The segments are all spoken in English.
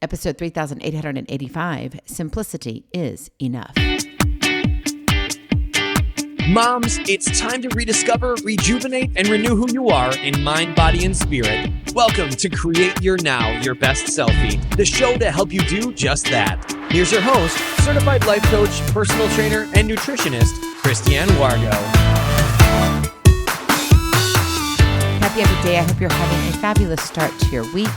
Episode 3885, Simplicity is Enough. Moms, it's time to rediscover, rejuvenate, and renew who you are in mind, body, and spirit. Welcome to Create Your Now, Your Best Selfie, the show to help you do just that. Here's your host, certified life coach, personal trainer, and nutritionist, Christiane Wargo. Happy day. I hope you're having a fabulous start to your week.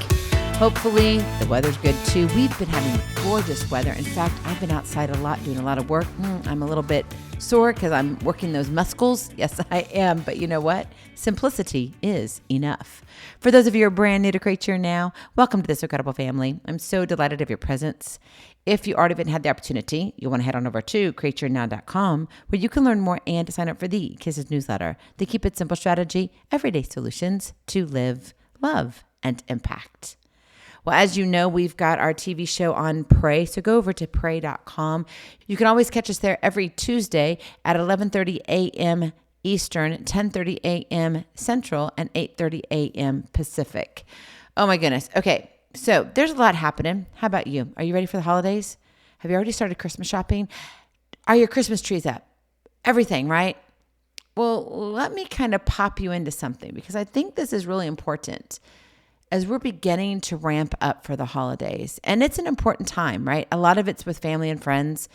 Hopefully, the weather's good too. We've been having gorgeous weather. In fact, I've been outside a lot doing a lot of work. I'm a little bit sore because I'm working those muscles. Yes, I am. But you know what? Simplicity is enough. For those of you who are brand new to Create Your Now, welcome to this incredible family. I'm so delighted of your presence. If you already haven't had the opportunity, you want to head on over to createyournow.com where you can learn more and to sign up for the Kisses newsletter, the Keep It Simple strategy, everyday solutions to live, love, and impact. Well, as you know, we've got our TV show on Pray, so go over to pray.com. You can always catch us there every Tuesday at 11:30 a.m. Eastern, 10:30 a.m. Central, and 8:30 a.m. Pacific. Oh my goodness. Okay, so there's a lot happening. How about you? Are you ready for the holidays? Have you already started Christmas shopping? Are your Christmas trees up? Everything, right? Well, let me kind of pop you into something because I think this is really important as we're beginning to ramp up for the holidays. And it's an important time, right? A lot of it's with family and friends.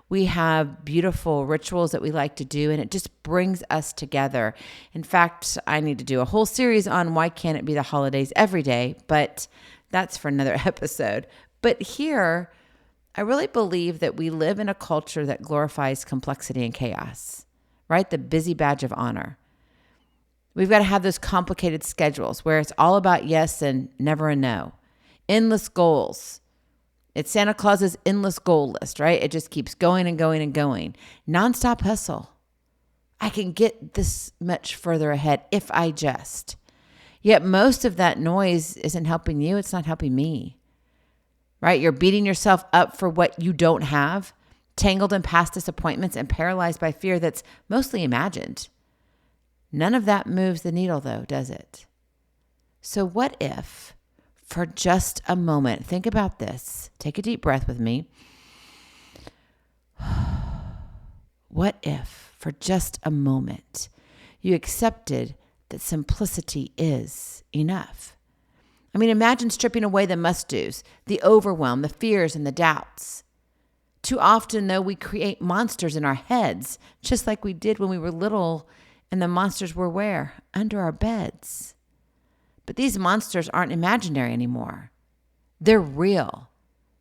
We have beautiful rituals that we like to do, and it just brings us together. In fact, I need to do a whole series on why can't it be the holidays every day, but that's for another episode. But here, I really believe that we live in a culture that glorifies complexity and chaos, right? The busy badge of honor. We've got to have those complicated schedules where it's all about yes and never a no. Endless goals. It's Santa Claus's endless goal list, right? It just keeps going and going and going. Nonstop hustle. I can get this much further ahead if I just. Yet most of that noise isn't helping you. It's not helping me, right? You're beating yourself up for what you don't have, tangled in past disappointments and paralyzed by fear that's mostly imagined. None of that moves the needle, though, does it? So what if, for just a moment, think about this. Take a deep breath with me. What if, for just a moment, you accepted that simplicity is enough? I mean, imagine stripping away the must-dos, the overwhelm, the fears, and the doubts. Too often, though, we create monsters in our heads, just like we did when we were little. And the monsters were where? Under our beds. But these monsters aren't imaginary anymore. They're real.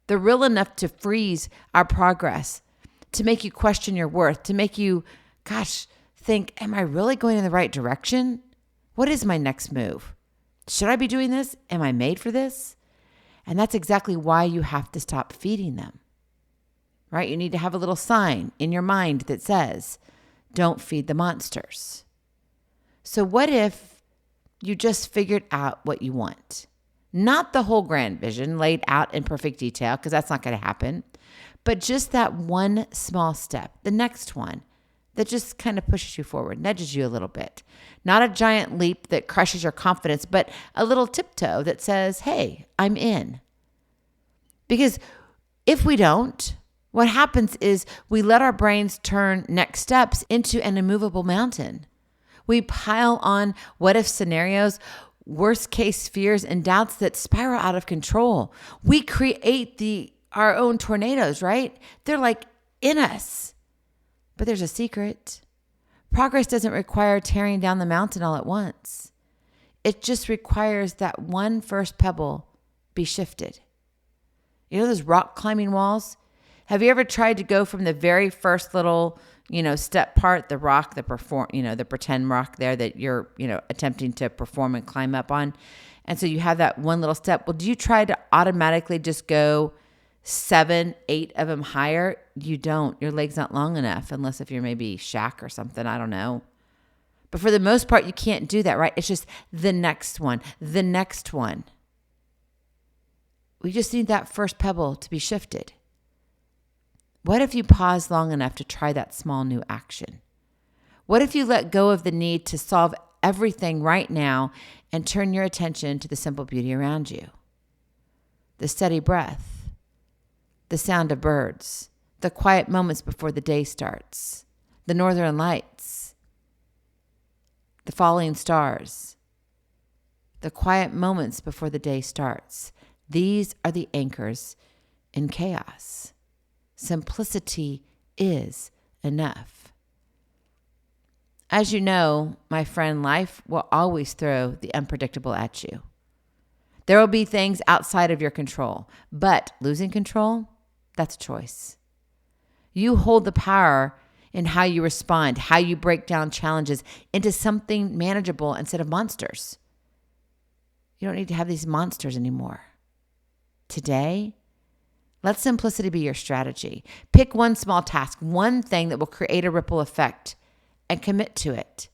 They're real enough to freeze our progress, to make you question your worth, to make you, think, am I really going in the right direction? What is my next move? Should I be doing this? Am I made for this? And that's exactly why you have to stop feeding them, right? You need to have a little sign in your mind that says, don't feed the monsters. So what if you just figured out what you want? Not the whole grand vision laid out in perfect detail, because that's not going to happen, but just that one small step, the next one that just kind of pushes you forward, nudges you a little bit. Not a giant leap that crushes your confidence, but a little tiptoe that says, hey, I'm in. Because if we don't, what happens is we let our brains turn next steps into an immovable mountain. We pile on what if scenarios, worst case fears, and doubts that spiral out of control. We create our own tornadoes, right? They're like in us. But there's a secret. Progress doesn't require tearing down the mountain all at once. It just requires that one first pebble be shifted. You know those rock climbing walls? Have you ever tried to go from the very first little, step part, the rock, the pretend rock there that you're, attempting to perform and climb up on? And so you have that one little step. Well, do you try to automatically just go 7, 8 of them higher? You don't. Your leg's not long enough, unless if you're maybe Shaq or something. I don't know. But for the most part, you can't do that, right? It's just the next one, the next one. We just need that first pebble to be shifted. What if you pause long enough to try that small new action? What if you let go of the need to solve everything right now and turn your attention to the simple beauty around you? the steady breath, the sound of birds, the quiet moments before the day starts, the northern lights, the falling stars, the quiet moments before the day starts. These are the anchors in chaos. Simplicity is enough. As you know, my friend, life will always throw the unpredictable at you. There will be things outside of your control, but losing control, that's a choice. You hold the power in how you respond, how you break down challenges into something manageable instead of monsters. You don't need to have these monsters anymore. Today, let simplicity be your strategy. Pick one small task, one thing that will create a ripple effect, and commit to it.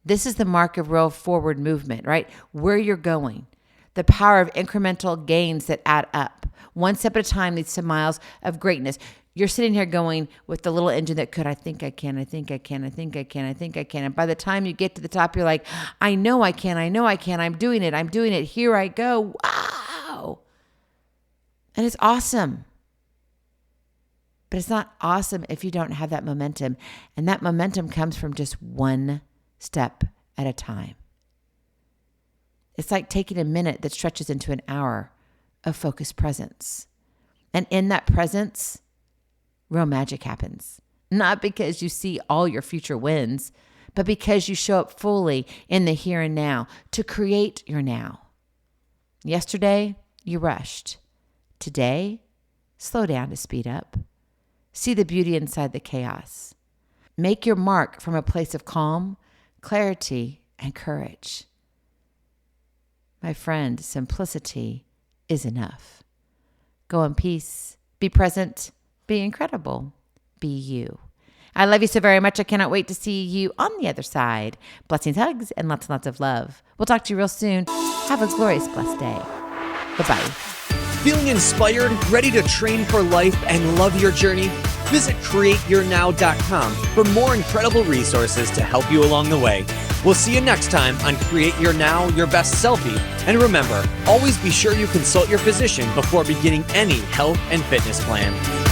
This is the mark of real forward movement, right? Where you're going. The power of incremental gains that add up. One step at a time leads to miles of greatness. You're sitting here going with the little engine that could, I think I can, I think I can, I think I can, I think I can. And by the time you get to the top, you're like, I know I can, I know I can, I'm doing it, here I go. Wow. And it's awesome. But it's not awesome if you don't have that momentum. And that momentum comes from just one step at a time. It's like taking a minute that stretches into an hour of focused presence. And in that presence, real magic happens. Not because you see all your future wins, but because you show up fully in the here and now to create your now. Yesterday, you rushed. Today, slow down to speed up. See the beauty inside the chaos. Make your mark from a place of calm, clarity, and courage. My friend, simplicity is enough. Go in peace. Be present. Be incredible. Be you. I love you so very much. I cannot wait to see you on the other side. Blessings, hugs, and lots and lots of love. We'll talk to you real soon. Have a glorious, blessed day. Bye-bye. Feeling inspired, ready to train for life and love your journey? Visit createyournow.com for more incredible resources to help you along the way. We'll see you next time on Create Your Now, Your Best Selfie. And remember, always be sure you consult your physician before beginning any health and fitness plan.